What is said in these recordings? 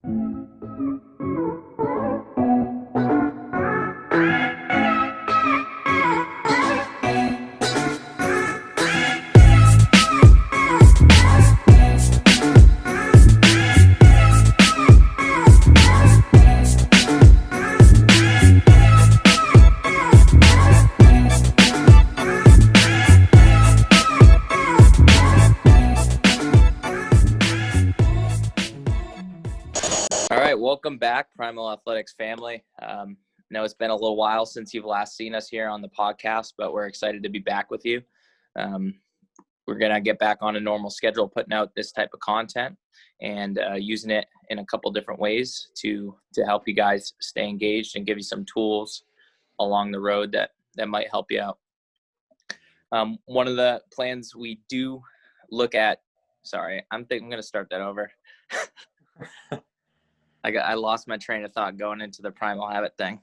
All right, welcome back, Primal Athletics family. I know it's been a little while since you've last seen us here on the podcast, but we're excited to be back with you. We're going to get back on a normal schedule, putting out this type of content and using it in a couple different ways to help you guys stay engaged and give you some tools along the road that might help you out. One of the plans we do look at, I'm going to start that over. I lost my train of thought going into the Primal Habit thing.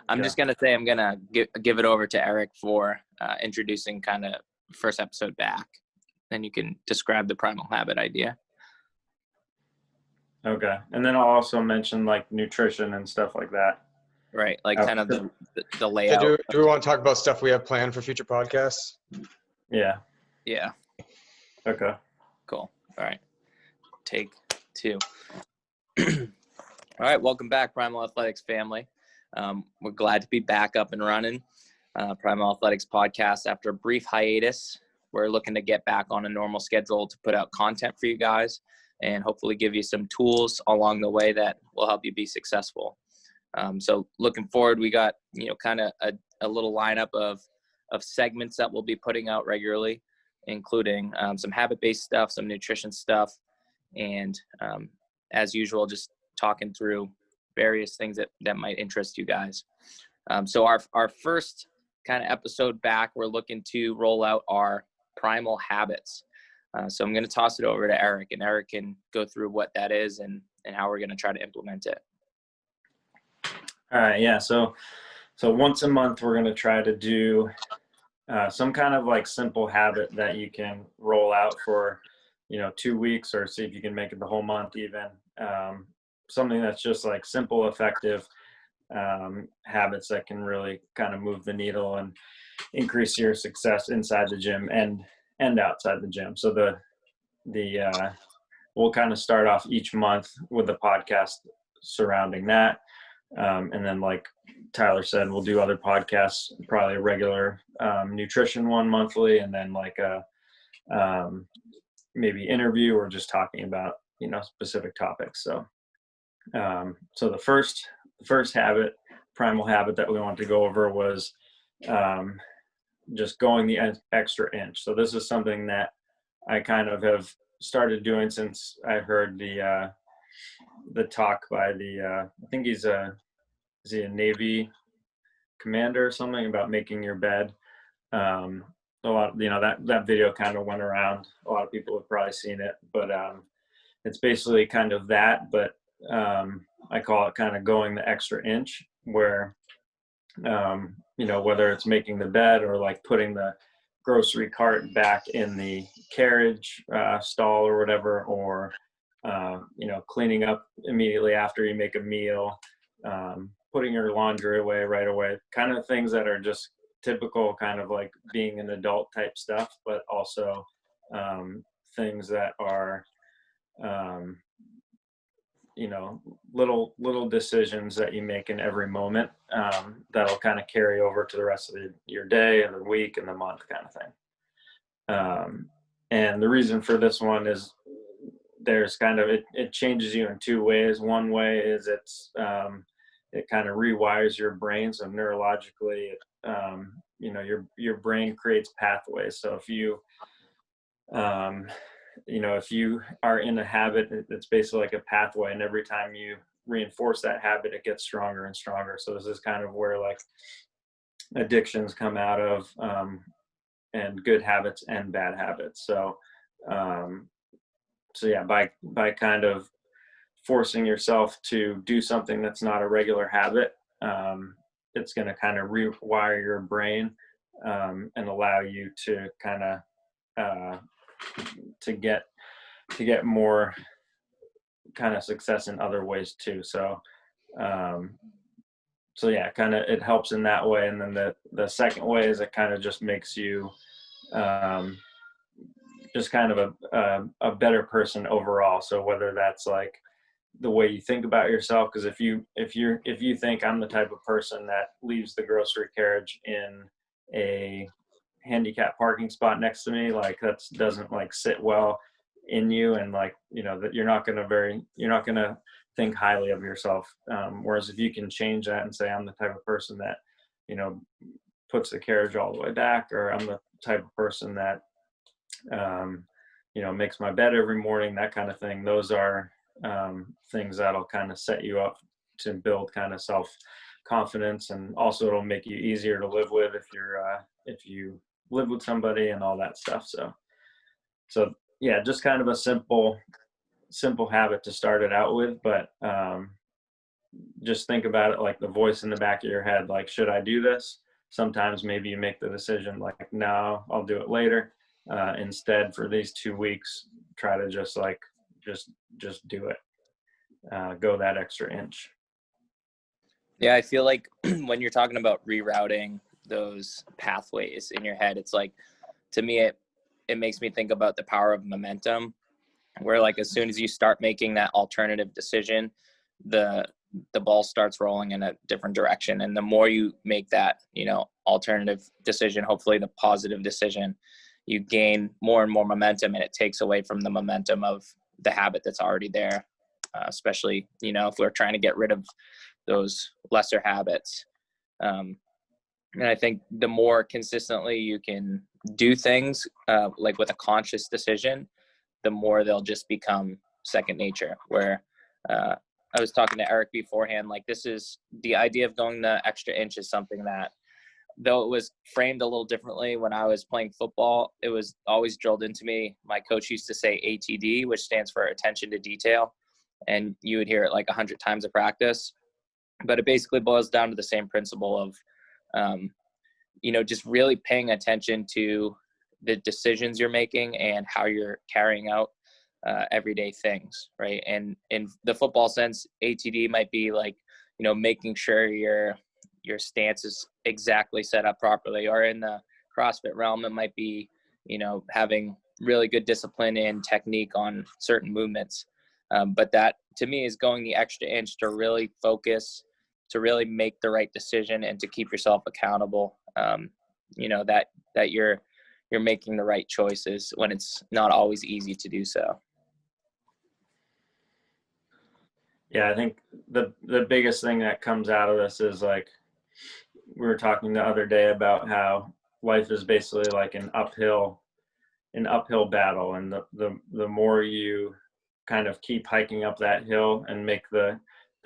I'm just going to say I'm going to give it over to Eric for introducing kind of first episode back. Then you can describe the Primal Habit idea. Okay. And then I'll also mention like nutrition and stuff like that. Right. Like kind of the layout. So do we want to talk about stuff we have planned for future podcasts? Yeah. Yeah. Okay. Cool. All right. Take 2. All right. Welcome back, Primal Athletics family. We're glad to be back up and running. Primal Athletics podcast after a brief hiatus. We're looking to get back on a normal schedule to put out content for you guys and hopefully give you some tools along the way that will help you be successful. So looking forward, we got, kind of a little lineup of segments that we'll be putting out regularly, including some habit-based stuff, some nutrition stuff, and as usual, just talking through various things that might interest you guys. So our first kind of episode back, we're looking to roll out our Primal Habits. So I'm going to toss it over to Eric, and Eric can go through what that is and how we're going to try to implement it. All right. Yeah. So once a month, we're going to try to do some kind of like simple habit that you can roll out for, 2 weeks, or see if you can make it the whole month even. Something that's just like simple, effective habits that can really kind of move the needle and increase your success inside the gym and outside the gym. So we'll kind of start off each month with a podcast surrounding that. And then like Tyler said, we'll do other podcasts, probably a regular nutrition one monthly, and then like a maybe interview or just talking about, specific topics. So the first habit, primal habit that we wanted to go over was just going the extra inch. So this is something that I kind of have started doing since I heard the talk by I think is he a Navy commander or something about making your bed. A lot, that video kind of went around. A lot of people have probably seen it, but it's basically kind of that, but I call it kind of going the extra inch, where whether it's making the bed or like putting the grocery cart back in the carriage stall or whatever, or cleaning up immediately after you make a meal, putting your laundry away right away, kind of things that are just typical kind of like being an adult type stuff, but also things that are little decisions that you make in every moment that'll kind of carry over to the rest of your day and the week and the month kind of thing. And the reason for this one is there's kind of it changes you in 2 ways. One way is it kind of rewires your brain, so neurologically your brain creates pathways. So if you if you are in a habit, it's basically like a pathway, and every time you reinforce that habit, it gets stronger and stronger. So this is kind of where like addictions come out of, and good habits and bad habits. So yeah, by kind of forcing yourself to do something that's not a regular habit, it's going to kind of rewire your brain and allow you to kind of to get more kind of success in other ways too. So so yeah, kind of it helps in that way. And then the second way is it kind of just makes you just kind of a better person overall. So whether that's like the way you think about yourself, because if you think I'm the type of person that leaves the grocery carriage in a handicap parking spot next to me, like that doesn't like sit well in you, and like, you know, that you're not going to think highly of yourself. Whereas if you can change that and say, I'm the type of person that, you know, puts the carriage all the way back, or I'm the type of person that, you know, makes my bed every morning, that kind of thing. Those are things that'll kind of set you up to build kind of self-confidence, and also it'll make you easier to live with if you live with somebody and all that stuff. So yeah, just kind of a simple habit to start it out with, but just think about it like the voice in the back of your head, like, should I do this? Sometimes maybe you make the decision like, no, I'll do it later. Instead, for these 2 weeks, try to just do it. Go that extra inch. Yeah, I feel like when you're talking about rerouting those pathways in your head, it's like, to me, it makes me think about the power of momentum, where like as soon as you start making that alternative decision, the ball starts rolling in a different direction. And the more you make that, you know, alternative decision, hopefully the positive decision, you gain more and more momentum, and it takes away from the momentum of the habit that's already there. Especially, you know, if we're trying to get rid of those lesser habits. And I think the more consistently you can do things like with a conscious decision, the more they'll just become second nature. Where I was talking to Eric beforehand, like this is the idea of going the extra inch is something that, though it was framed a little differently when I was playing football, it was always drilled into me. My coach used to say ATD, which stands for attention to detail. And you would hear it like 100 times a practice, but it basically boils down to the same principle of, you know, just really paying attention to the decisions you're making and how you're carrying out everyday things, right? And in the football sense, ATD might be like, you know, making sure your stance is exactly set up properly. Or in the CrossFit realm, it might be, you know, having really good discipline and technique on certain movements. But that to me is going the extra inch to really focus, to really make the right decision, and to keep yourself accountable. You know, that you're making the right choices when it's not always easy to do so. Yeah, I think the biggest thing that comes out of this is, like, we were talking the other day about how life is basically like an uphill battle, and the more you kind of keep hiking up that hill and make the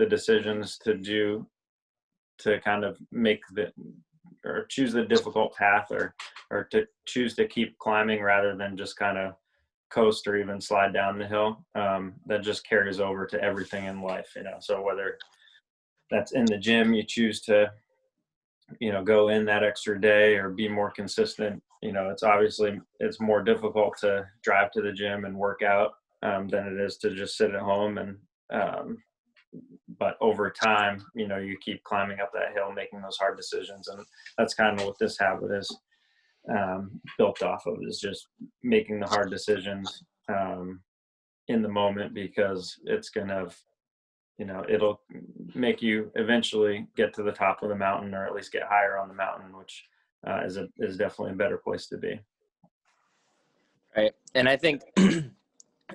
decisions to kind of make or choose the difficult path, or to choose to keep climbing rather than just kind of coast or even slide down the hill, that just carries over to everything in life, you know. So whether that's in the gym, you choose to, you know, go in that extra day or be more consistent. You know, it's more difficult to drive to the gym and work out than it is to just sit at home. And but over time, you know, you keep climbing up that hill, making those hard decisions, and that's kind of what this habit is built off of, is just making the hard decisions in the moment, because it's gonna, you know, it'll make you eventually get to the top of the mountain, or at least get higher on the mountain, which is definitely a better place to be. Right. And I think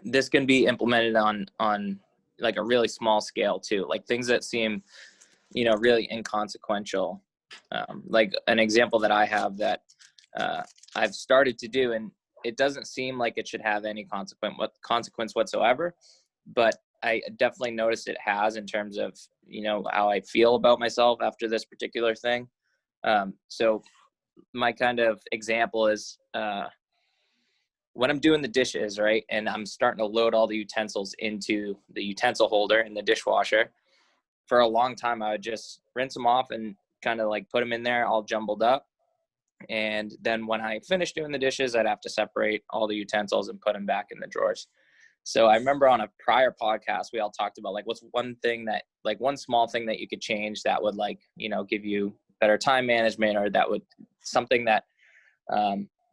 this can be implemented on like a really small scale too, like things that seem, you know, really inconsequential. Like an example that I have that I've started to do, and it doesn't seem like it should have any consequence whatsoever, but I definitely noticed it has, in terms of, you know, how I feel about myself after this particular thing. So my kind of example is when I'm doing the dishes, right, and I'm starting to load all the utensils into the utensil holder in the dishwasher. For a long time, I would just rinse them off and kind of like put them in there all jumbled up. And then when I finished doing the dishes, I'd have to separate all the utensils and put them back in the drawers. So I remember on a prior podcast, we all talked about like, what's one thing that, like one small thing that you could change that would like, you know, give you better time management, or that would something that,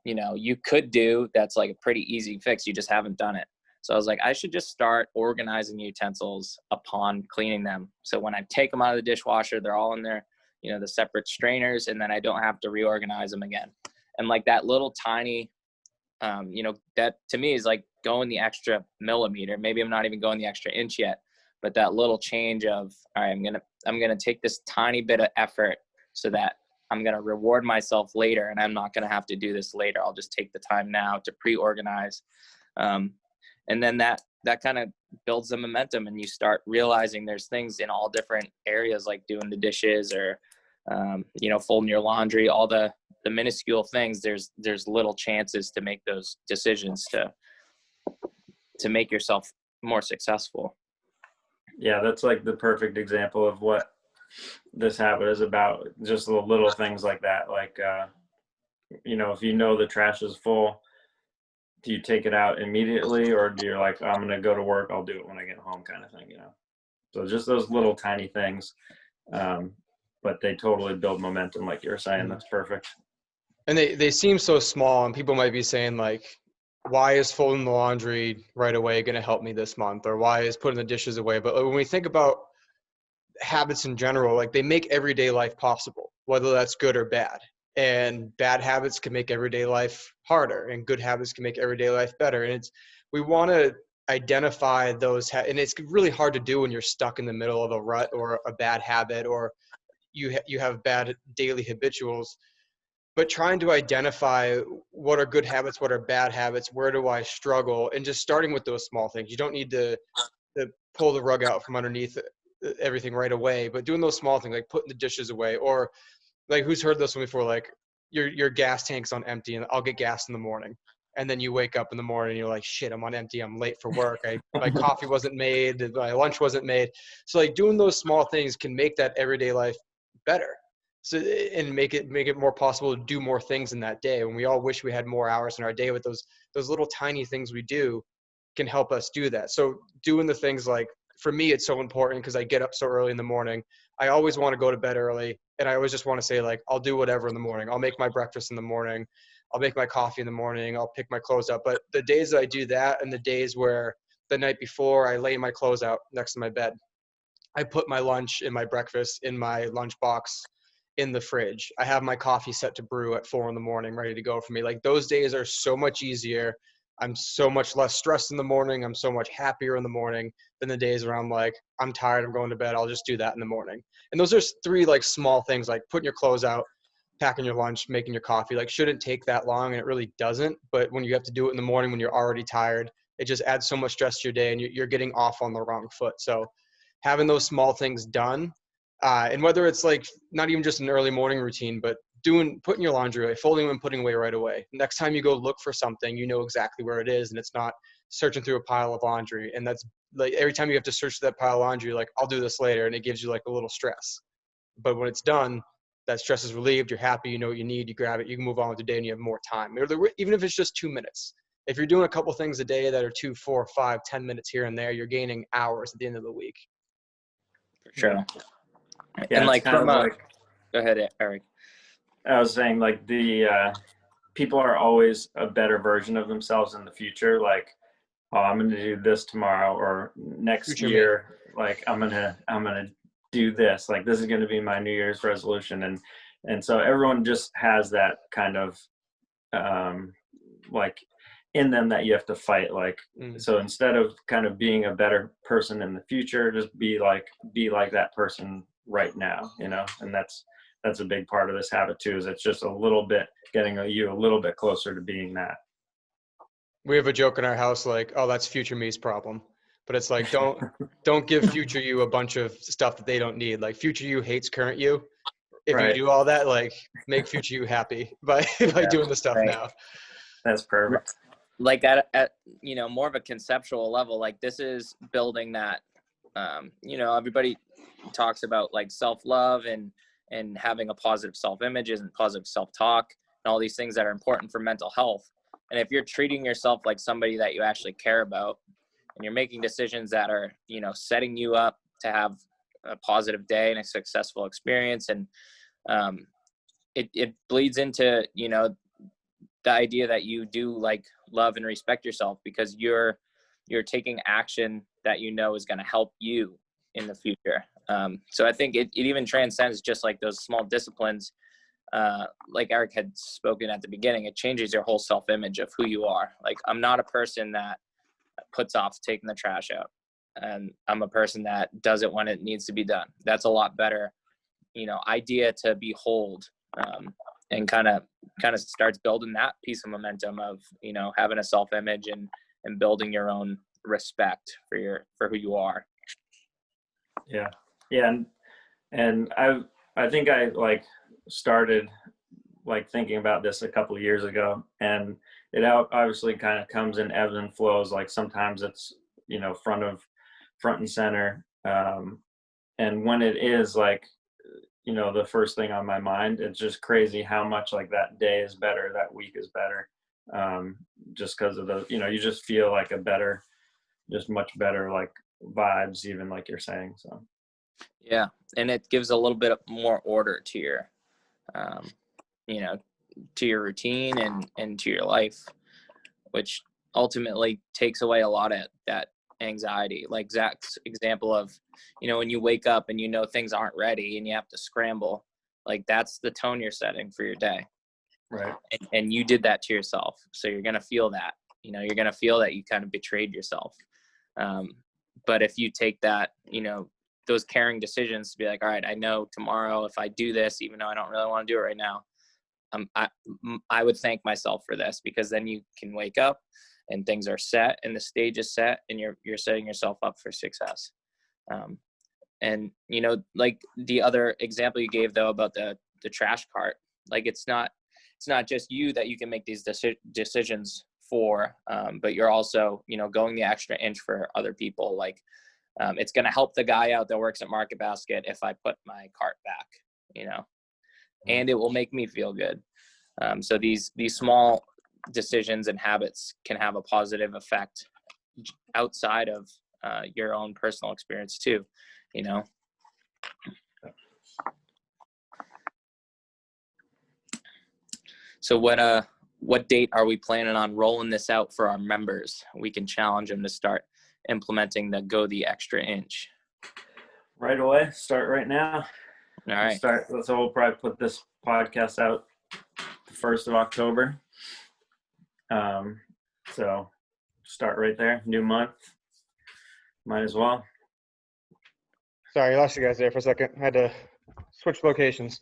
you know, you could do that's like a pretty easy fix. You just haven't done it. So I was like, I should just start organizing utensils upon cleaning them. So when I take them out of the dishwasher, they're all in their, you know, the separate strainers, and then I don't have to reorganize them again. And like that little tiny, you know, that to me is like going the extra millimeter. Maybe I'm not even going the extra inch yet, but that little change of, all right, I'm going to take this tiny bit of effort so that I'm going to reward myself later, and I'm not going to have to do this later. I'll just take the time now to pre-organize. And then that kind of builds the momentum, and you start realizing there's things in all different areas, like doing the dishes or, you know, folding your laundry, all the minuscule things. There's little chances to make those decisions to make yourself more successful. Yeah, that's like the perfect example of what this habit is about. Just the little things like that. Like, you know, if you know the trash is full, do you take it out immediately, or do you like, I'm going to go to work, I'll do it when I get home kind of thing, you know? So just those little tiny things, but they totally build momentum, like you were saying. That's perfect. And they seem so small, and people might be saying like, why is folding the laundry right away going to help me this month? Or why is putting the dishes away? But when we think about habits in general, like they make everyday life possible, whether that's good or bad. And bad habits can make everyday life harder, and good habits can make everyday life better. And we want to identify those, and it's really hard to do when you're stuck in the middle of a rut or a bad habit, or you have bad daily habituals. But trying to identify what are good habits, what are bad habits, where do I struggle, and just starting with those small things. You don't need to pull the rug out from underneath everything right away, but doing those small things like putting the dishes away, or like, who's heard this one before? Like your gas tank's on empty, and I'll get gas in the morning. And then you wake up in the morning and you're like, shit, I'm on empty. I'm late for work. My coffee wasn't made. My lunch wasn't made. So like doing those small things can make that everyday life better. So, and make it more possible to do more things in that day. When we all wish we had more hours in our day, with those little tiny things we do can help us do that. So doing the things like, for me, it's so important because I get up so early in the morning. I always want to go to bed early, and I always just want to say, like, I'll do whatever in the morning. I'll make my breakfast in the morning. I'll make my coffee in the morning. I'll pick my clothes up. But the days that I do that, and the days where the night before I lay my clothes out next to my bed, I put my lunch and my breakfast in my lunch box in the fridge. I have my coffee set to brew at 4 a.m, ready to go for me. Like, those days are so much easier. I'm so much less stressed in the morning. I'm so much happier in the morning than the days where I'm like, I'm tired, I'm going to bed, I'll just do that in the morning. And those are 3 like small things, like putting your clothes out, packing your lunch, making your coffee, like shouldn't take that long, and it really doesn't. But when you have to do it in the morning when you're already tired, it just adds so much stress to your day, and you're getting off on the wrong foot. So having those small things done, and whether it's like not even just an early morning routine, but putting your laundry away, folding them and putting away right away. Next time you go look for something, you know exactly where it is, and it's not searching through a pile of laundry. And that's like, every time you have to search for that pile of laundry, like, I'll do this later, and it gives you like a little stress. But when it's done, that stress is relieved, you're happy, you know what you need, you grab it, you can move on with the day, and you have more time. Even if it's just 2 minutes. If you're doing a couple things a day that are 2, 4, 5, 10 minutes here and there, you're gaining hours at the end of the week. For sure. Yeah, And like, kind of like, go ahead, Eric. I was saying, like, the people are always a better version of themselves in the future. Like, oh, I'm going to do this tomorrow, or next Future year, like, I'm going to do this. Like, this is going to be my New Year's resolution. And so everyone just has that kind of, like, in them that you have to fight. Like, so instead of kind of being a better person in the future, just be like that person right now, you know? And that's a big part of this habit too, is it's just a little bit getting you a little bit closer to being that. We have a joke in our house, like, oh, that's future me's problem. But it's like, don't give future you a bunch of stuff that they don't need. Like, future you hates current you. If Right. you do all that, like, make future you happy by doing the stuff now. That's perfect. Like at you know, more of a conceptual level, like, this is building that, you know, everybody talks about like self-love and having a positive self-image and positive self-talk and all these things that are important for mental health. And if you're treating yourself like somebody that you actually care about, and you're making decisions that are, setting you up to have a positive day and a successful experience. And it bleeds into, the idea that you do like love and respect yourself, because you're taking action that is going to help you in the future. So I think it even transcends just like those small disciplines. Like Eric had spoken at the beginning, it changes your whole self-image of who you are. Like, I'm not a person that puts off taking the trash out, and I'm a person that does it when it needs to be done. That's a lot better, idea to behold, and kind of starts building that piece of momentum of, having a self-image and building your own respect for who you are. Yeah. And I think I like started like thinking about this a couple of years ago, and it obviously kind of comes in ebbs and flows. Like sometimes it's, front and center. And when it is like, the first thing on my mind, it's just crazy how much like that day is better, that week is better. Just because of the, you just feel like just much better, like vibes, even like you're saying. So. Yeah. And it gives a little bit more order to your, to your routine and to your life, which ultimately takes away a lot of that anxiety. Like Zach's example of, when you wake up and things aren't ready and you have to scramble, like that's the tone you're setting for your day. Right. And you did that to yourself. So you're going to feel that, you're going to feel that you kind of betrayed yourself. But if you take that, those caring decisions to be like, all right, I know tomorrow if I do this, even though I don't really want to do it right now, I would thank myself for this, because then you can wake up and things are set and the stage is set and you're setting yourself up for success. And, like the other example you gave though about the trash cart, like it's not just you that you can make these decisions for, but you're also, going the extra inch for other people. Like, it's going to help the guy out that works at Market Basket if I put my cart back, and it will make me feel good. So these small decisions and habits can have a positive effect outside of your own personal experience too, So what date are we planning on rolling this out for our members? We can challenge them to start implementing go the extra inch. Right away. Start right now. All right. So we'll probably put this podcast out the 1st of October. So start right there. New month. Might as well. Sorry, I lost you guys there for a second. I had to switch locations.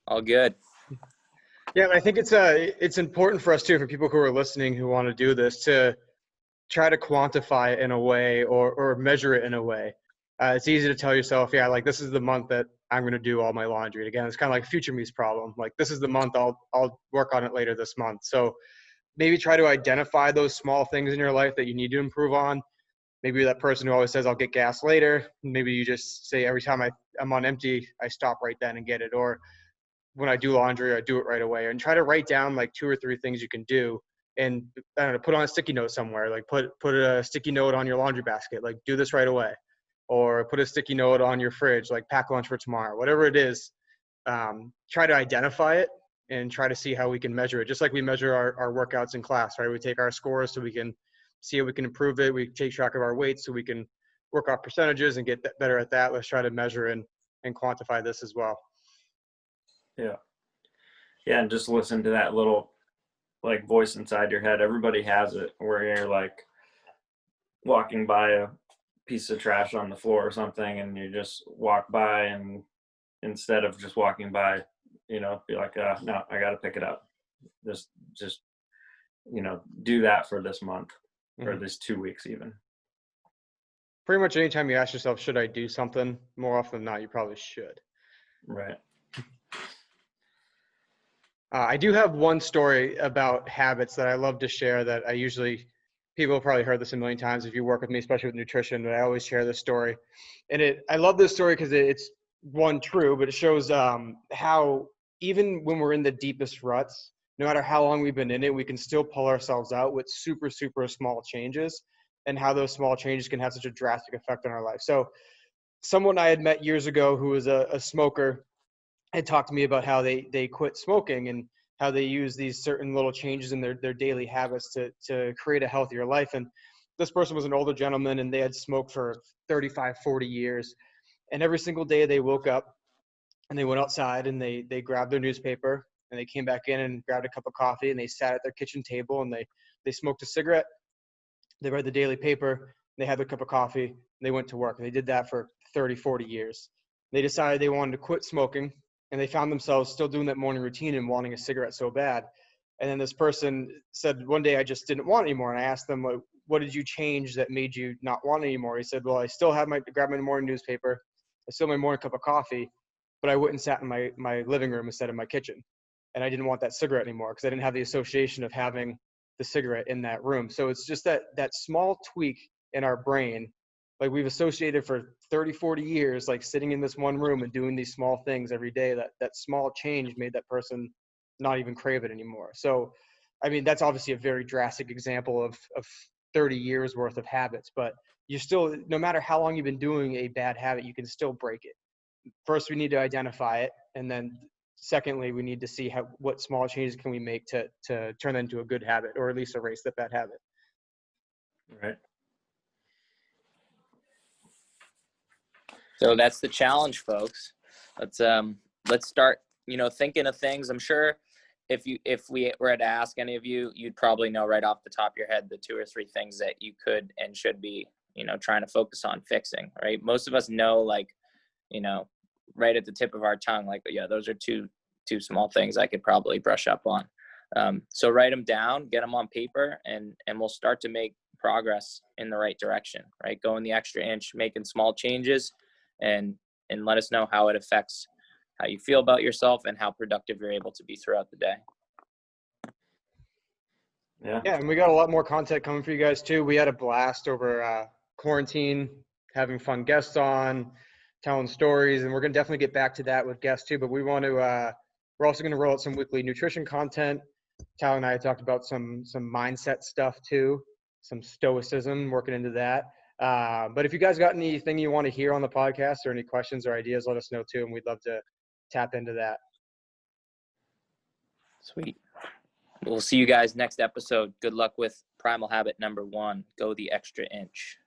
All good. Yeah, I think it's important for us too, for people who are listening who want to do this, to try to quantify it in a way or measure it in a way. It's easy to tell yourself, yeah, like this is the month that I'm going to do all my laundry. And again, it's kind of like future me's problem. Like this is the month I'll work on it later this month. So maybe try to identify those small things in your life that you need to improve on. Maybe that person who always says, I'll get gas later. Maybe you just say every time I'm on empty, I stop right then and get it. Or when I do laundry, I do it right away. And try to write down like 2 or 3 things you can do. And I don't know, put on a sticky note somewhere. Like put a sticky note on your laundry basket. Like do this right away. Or put a sticky note on your fridge. Like pack lunch for tomorrow. Whatever it is, try to identify it and try to see how we can measure it. Just like we measure our workouts in class, right? We take our scores so we can see how we can improve it. We take track of our weights so we can work off percentages and get better at that. Let's try to measure and quantify this as well. Yeah. Yeah. And just listen to that little like voice inside your head. Everybody has it, where you're like walking by a piece of trash on the floor or something, and you just walk by, and instead of just walking by, be like, no, I got to pick it up. Just, do that for this month or this 2 weeks even. Pretty much anytime you ask yourself, should I do something, more often than not, you probably should. Right. I do have one story about habits that I love to share that people have probably heard this a million times if you work with me, especially with nutrition, but I always share this story. And I love this story because it's one, true, but it shows how even when we're in the deepest ruts, no matter how long we've been in it, we can still pull ourselves out with super, super small changes. and how those small changes can have such a drastic effect on our life. So someone I had met years ago who was a smoker had talked to me about how they quit smoking and how they use these certain little changes in their daily habits to create a healthier life. And this person was an older gentleman, and they had smoked for 35, 40 years. And every single day they woke up and they went outside and they grabbed their newspaper and they came back in and grabbed a cup of coffee and they sat at their kitchen table and they smoked a cigarette. They read the daily paper, they had their cup of coffee, and they went to work. And they did that for 30, 40 years. They decided they wanted to quit smoking, and they found themselves still doing that morning routine and wanting a cigarette so bad. And then this person said, one day I just didn't want it anymore. And I asked them, what did you change that made you not want it anymore? He said, well, I still have grab my morning newspaper. I still have my morning cup of coffee, but I went and sat in my living room instead of my kitchen. And I didn't want that cigarette anymore because I didn't have the association of having the cigarette in that room. So it's just that small tweak in our brain, like we've associated for 30, 40 years, like sitting in this one room and doing these small things every day, that small change made that person not even crave it anymore. So, I mean, that's obviously a very drastic example of 30 years worth of habits, but you still, no matter how long you've been doing a bad habit, you can still break it. First, we need to identify it. And then secondly, we need to see what small changes can we make to turn that into a good habit, or at least erase that bad habit. Right. So that's the challenge, folks. Let's start, thinking of things. I'm sure if we were to ask any of you, you'd probably know right off the top of your head the 2 or 3 things that you could and should be, trying to focus on fixing, right? Most of us know, like, right at the tip of our tongue, like, yeah, those are two small things I could probably brush up on. So write them down, get them on paper, and we'll start to make progress in the right direction, right? Going the extra inch, making small changes, and let us know how it affects how you feel about yourself and how productive you're able to be throughout the day. Yeah. Yeah, and we got a lot more content coming for you guys too. We had a blast over quarantine, having fun guests on, telling stories, and we're going to definitely get back to that with guests too. But we want to, we're also going to roll out some weekly nutrition content. Tyler and I talked about some mindset stuff too, some stoicism, working into that. But if you guys got anything you want to hear on the podcast or any questions or ideas, let us know too, and we'd love to tap into that. Sweet. We'll see you guys next episode. Good luck with Primal Habit number 1. Go the extra inch.